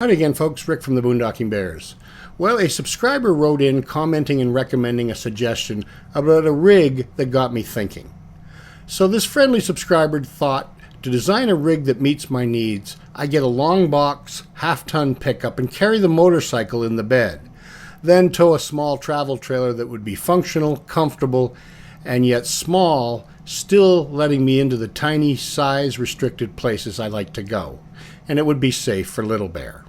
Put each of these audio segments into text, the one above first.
Howdy again, folks. Rick from the Boondocking Bears. Well, a subscriber wrote in commenting and recommending a suggestion about a rig that got me thinking. So this friendly subscriber thought, to design a rig that meets my needs, I get a long box, half-ton pickup and carry the motorcycle in the bed. Then tow a small travel trailer that would be functional, comfortable, and yet small, still letting me into the tiny size-restricted places I like to go. And it would be safe for Little Bear.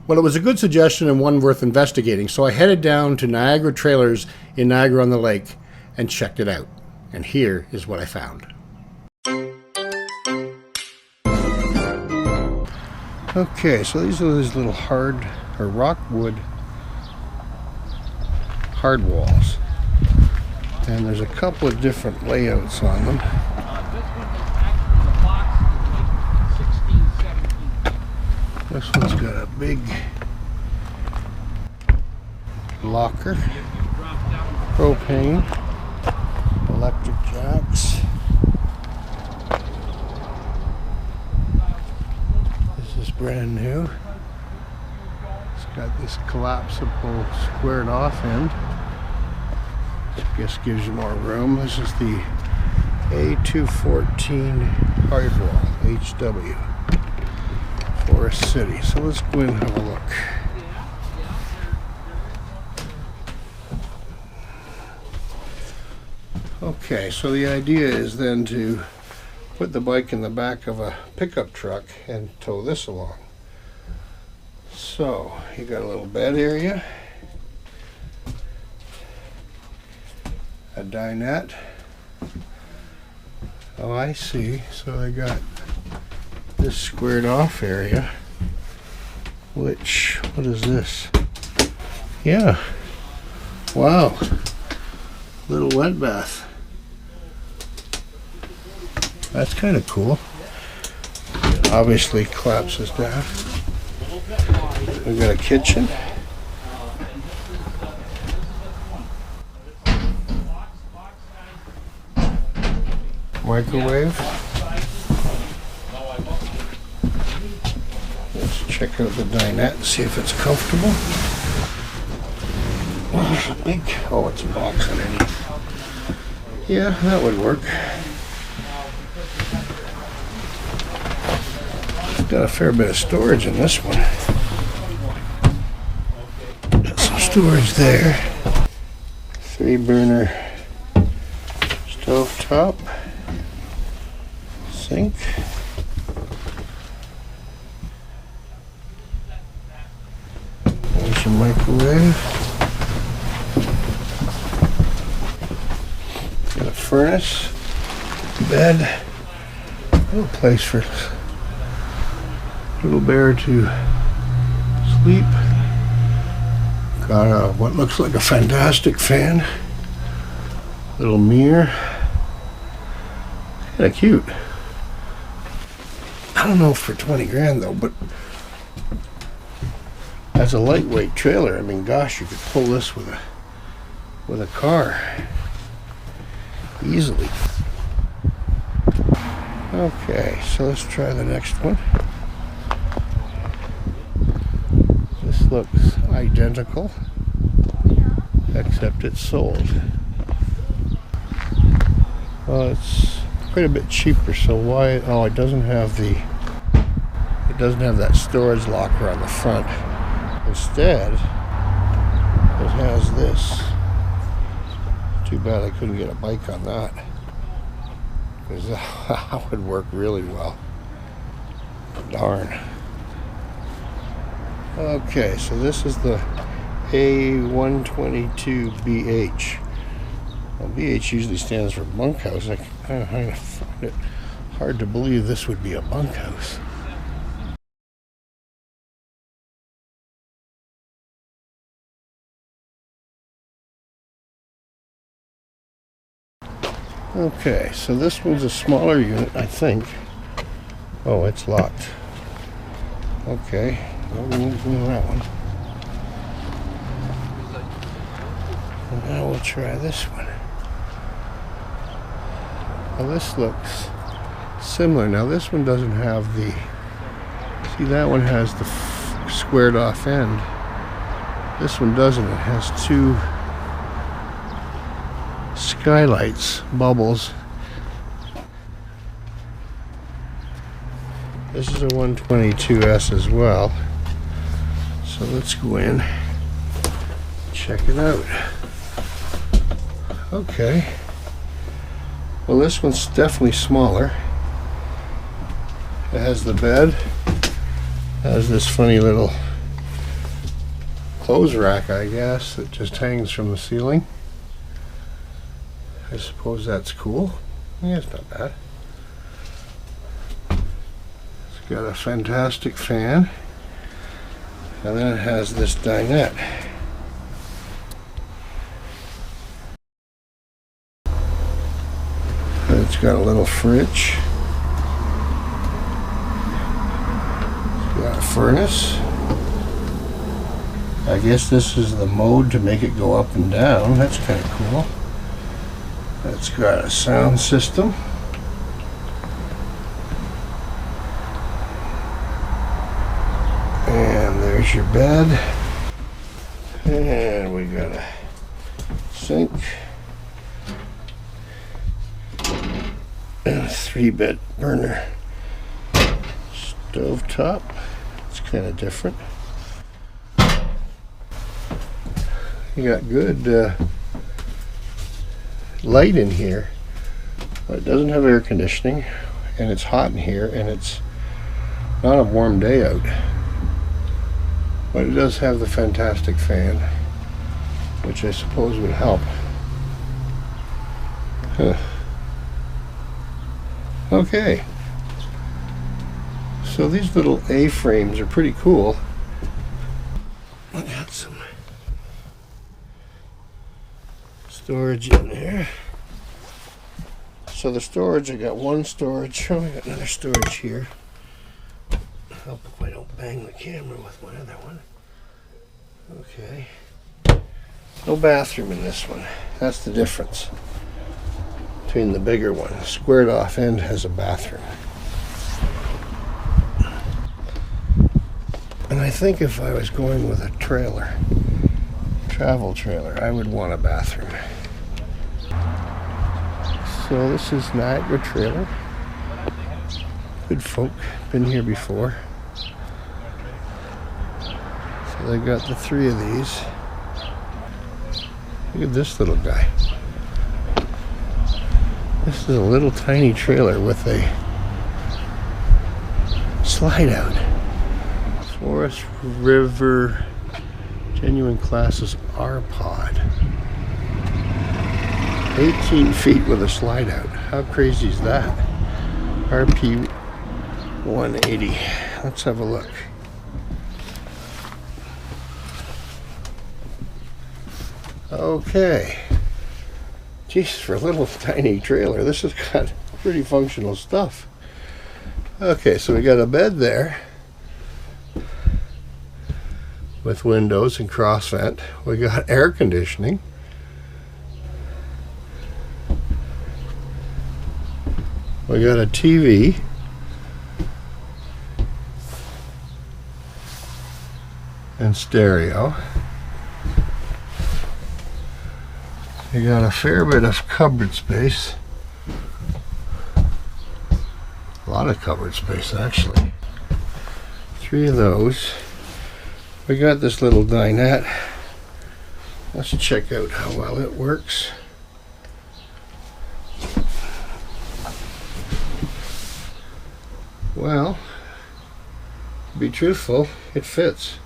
Well, it was a good suggestion and one worth investigating, so I headed down to Niagara Trailers in Niagara-on-the-Lake and checked it out. And here is what I found. Okay, so these are these little Rockwood hard walls. And there's a couple of different layouts on them. This one's got a big locker, propane, electric jacks. This is brand new. It's got this collapsible squared off end. I guess gives you more room. This is the A214 hardwall, HW. Forest City. So let's go in and have a look. Okay, so the idea is then to put the bike in the back of a pickup truck and tow this along. So you got a little bed area, a dinette. Oh, I see. So they got this squared off area, which, what is this? Yeah, wow, little wet bath. That's kind of cool. It obviously collapses down. We've got a kitchen. Microwave. Check out the dinette and see if it's comfortable. Oh, there's a big, oh, it's a box underneath. Yeah, that would work. Got a fair bit of storage in this one. Got some storage there. 3-burner stovetop. Sink. There's your microwave. Got a furnace, bed, a little place for Little Bear to sleep. Got what looks like a fantastic fan. Little mirror. Kinda cute. I don't know if for 20 grand though, but as a lightweight trailer, I mean, gosh, you could pull this with a car easily. Okay, so let's try the next one. This looks identical, except it's sold. Well, it's quite a bit cheaper. So why? Oh, it doesn't have that storage locker on the front. Instead, it has this. Too bad I couldn't get a bike on that, because that would work really well. Darn. Okay, so this is the A122BH. Well, BH usually stands for bunkhouse. I find it hard to believe this would be a bunkhouse. Okay, so this one's a smaller unit, I think. Oh, it's locked. Okay, well, we'll move that one. And now we'll try this one. Well, this looks similar. Now this one doesn't have the, see, that one has the squared off end. This one doesn't. It has two skylights, bubbles. This is a 122S as well. So let's go in, check it out. Okay. Well, this one's definitely smaller. It has the bed. It has this funny little clothes rack, I guess, that just hangs from the ceiling. I suppose that's cool. Yeah, it's not bad. It's got a fantastic fan. And then it has this dinette. And it's got a little fridge. It's got a furnace. I guess this is the mode to make it go up and down. That's kind of cool. It's got a sound system. And there's your bed. And we got a sink. And a 3-bit burner stove top. It's kind of different. You got good light in here, but it doesn't have air conditioning, and it's hot in here, and it's not a warm day out. But it does have the fantastic fan, which I suppose would help. Okay. So these little A-frames are pretty cool. I got some storage in there. So the storage, I got one storage. Oh, I got another storage here. Help if I don't bang the camera with my other one. Okay. No bathroom in this one. That's the difference between the bigger one. The squared off end has a bathroom. And I think if I was going with a trailer, travel trailer, I would want a bathroom. So this is Niagara trailer. Good folk, been here before. So they got the 3 of these. Look at this little guy. This is a little tiny trailer with a slide out. Forest River Genuine Classes rpod. 18 feet with a slide out. How crazy is that? RP 180. Let's have a look. Okay. Jeez, for a little tiny trailer, this has got pretty functional stuff. Okay, so we got a bed there with windows and cross vent. We got air conditioning. We got a TV. And stereo. You got a fair bit of cupboard space. A lot of cupboard space, actually. 3 of those. We got this little dinette. Let's check out how well it works. Well, to be truthful, it fits.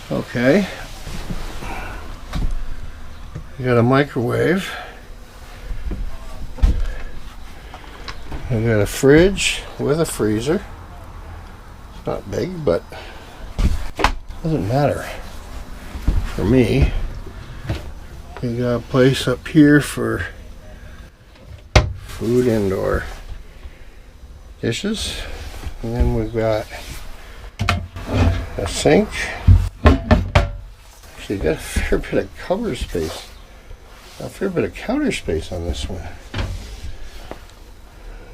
Okay. You got a microwave. You got a fridge with a freezer. It's not big, but doesn't matter for me. You got a place up here for food and/or dishes, and then we've got a sink. Actually, got a fair bit of cover space. A fair bit of counter space on this one.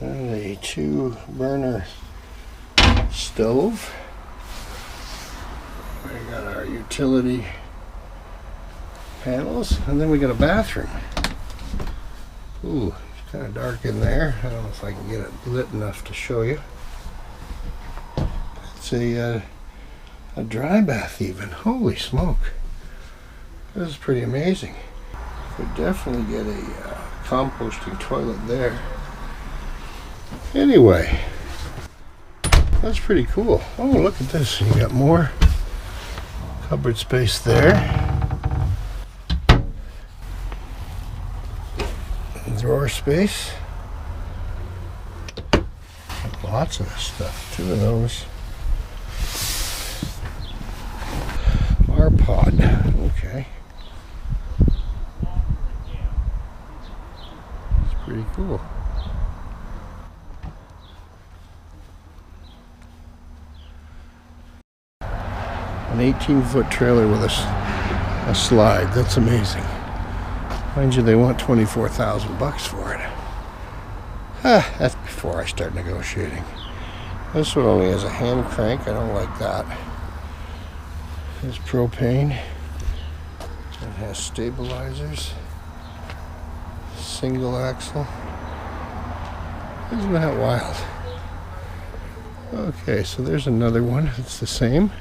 And a 2-burner stove. We got our utility panels, and then we got a bathroom. Ooh, it's kind of dark in there. I don't know if I can get it lit enough to show you. It's a dry bath even. Holy smoke. This is pretty amazing. Could definitely get a composting toilet there. Anyway, that's pretty cool. Oh, look at this. You got more cupboard space there. Drawer space. Lots of this stuff. 2 of those. rpod. Okay. It's pretty cool. An 18-foot trailer with a slide. That's amazing. Mind you, they want $24,000 for it. That's before I start negotiating. This one only has a hand crank. I don't like that. There's propane. It has stabilizers. Single axle. Isn't that wild? Okay, so there's another one. It's the same.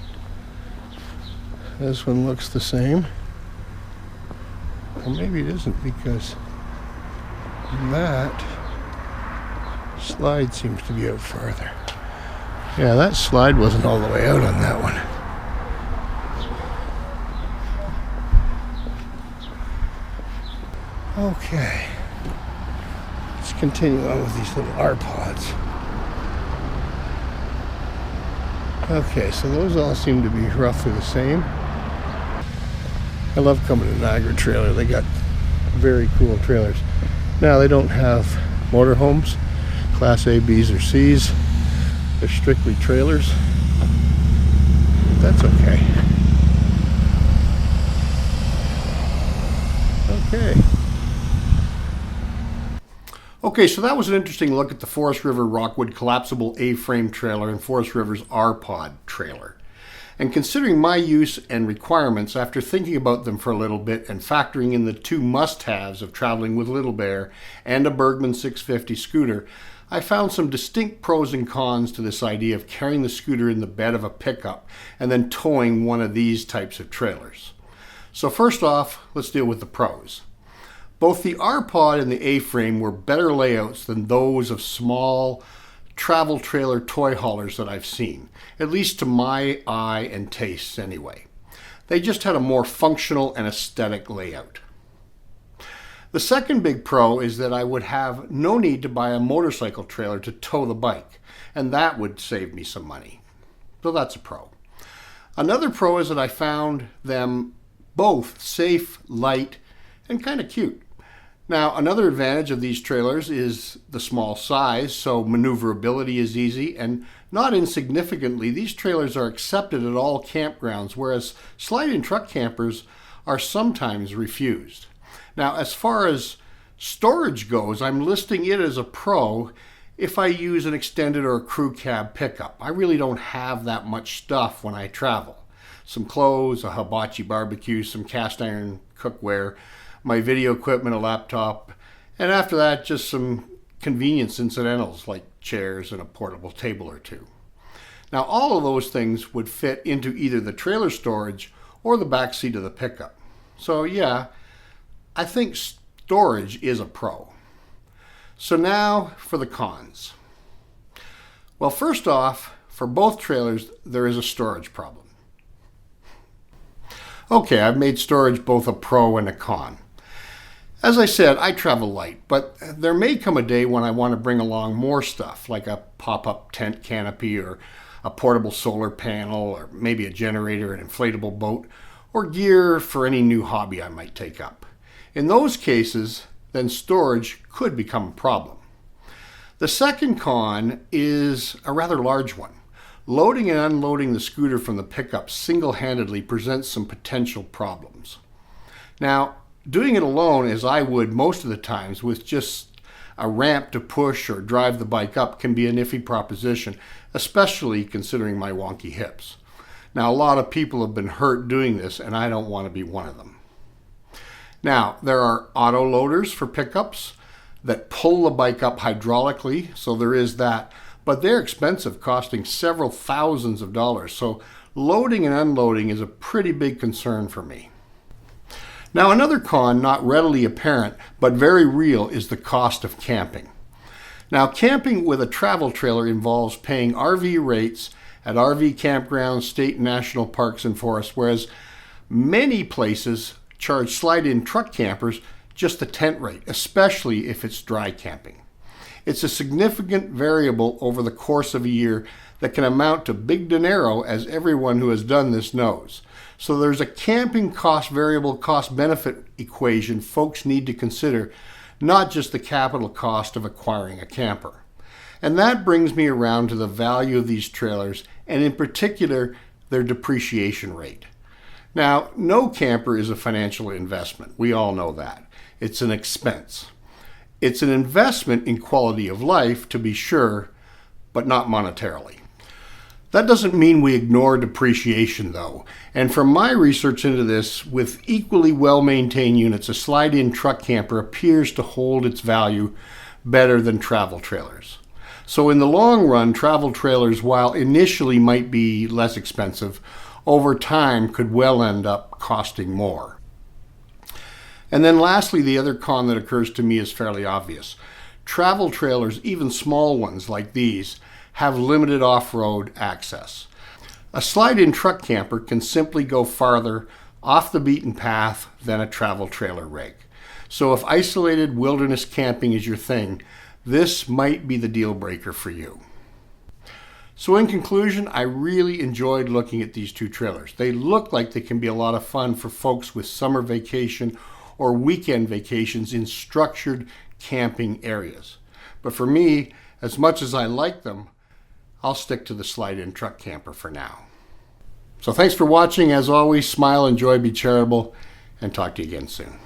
This one looks the same. Well, maybe it isn't, because that slide seems to be out farther. Yeah, that slide wasn't all the way out on that one. Okay. Let's continue on with these little rpods. Okay, so those all seem to be roughly the same. I love coming to Niagara Trailer. They got very cool trailers. Now, they don't have motorhomes, Class A, Bs, or Cs. They're strictly trailers. But that's okay. Okay. Okay, so that was an interesting look at the Forest River Rockwood collapsible A-frame trailer and Forest River's rpod trailer. And considering my use and requirements, after thinking about them for a little bit and factoring in the 2 must-haves of traveling with Little Bear and a Burgman 650 scooter, I found some distinct pros and cons to this idea of carrying the scooter in the bed of a pickup and then towing one of these types of trailers. So first off, let's deal with the pros. Both the rpod and the A-frame were better layouts than those of small travel trailer toy haulers that I've seen, at least to my eye and tastes anyway. They just had a more functional and aesthetic layout. The second big pro is that I would have no need to buy a motorcycle trailer to tow the bike, and that would save me some money. So that's a pro. Another pro is that I found them both safe, light, and kind of cute. Now, another advantage of these trailers is the small size, so maneuverability is easy, and not insignificantly, these trailers are accepted at all campgrounds, whereas slide-in truck campers are sometimes refused. Now, as far as storage goes, I'm listing it as a pro if I use an extended or a crew cab pickup. I really don't have that much stuff when I travel. Some clothes, a hibachi barbecue, some cast iron cookware, my video equipment, a laptop, and after that, just some convenience incidentals like chairs and a portable table or 2. Now, all of those things would fit into either the trailer storage or the back seat of the pickup. So yeah, I think storage is a pro. So now for the cons. Well, first off, for both trailers, there is a storage problem. Okay, I've made storage both a pro and a con. As I said, I travel light, but there may come a day when I want to bring along more stuff, like a pop-up tent canopy or a portable solar panel or maybe a generator, an inflatable boat, or gear for any new hobby I might take up. In those cases, then storage could become a problem. The second con is a rather large one. Loading and unloading the scooter from the pickup single-handedly presents some potential problems. Now, doing it alone, as I would most of the times, with just a ramp to push or drive the bike up, can be an iffy proposition, especially considering my wonky hips. Now, a lot of people have been hurt doing this, and I don't want to be one of them. Now, there are auto loaders for pickups that pull the bike up hydraulically, so there is that, but they're expensive, costing several thousands of dollars. So loading and unloading is a pretty big concern for me. Now, another con, not readily apparent, but very real, is the cost of camping. Now, camping with a travel trailer involves paying RV rates at RV campgrounds, state and national parks and forests, whereas many places charge slide-in truck campers just the tent rate, especially if it's dry camping. It's a significant variable over the course of a year that can amount to big dinero, as everyone who has done this knows. So there's a camping cost variable cost benefit equation folks need to consider, not just the capital cost of acquiring a camper. And that brings me around to the value of these trailers, and in particular, their depreciation rate. Now, no camper is a financial investment. We all know that. It's an expense. It's an investment in quality of life, to be sure, but not monetarily. That doesn't mean we ignore depreciation, though. And from my research into this, with equally well-maintained units, a slide-in truck camper appears to hold its value better than travel trailers. So in the long run, travel trailers, while initially might be less expensive, over time could well end up costing more. And then lastly, the other con that occurs to me is fairly obvious. Travel trailers, even small ones like these, have limited off-road access. A slide-in truck camper can simply go farther off the beaten path than a travel trailer rig. So if isolated wilderness camping is your thing, this might be the deal breaker for you. So in conclusion, I really enjoyed looking at these two trailers. They look like they can be a lot of fun for folks with summer vacation or weekend vacations in structured camping areas. But for me, as much as I like them, I'll stick to the slide-in truck camper for now. So thanks for watching. As always, smile, enjoy, be charitable, and talk to you again soon.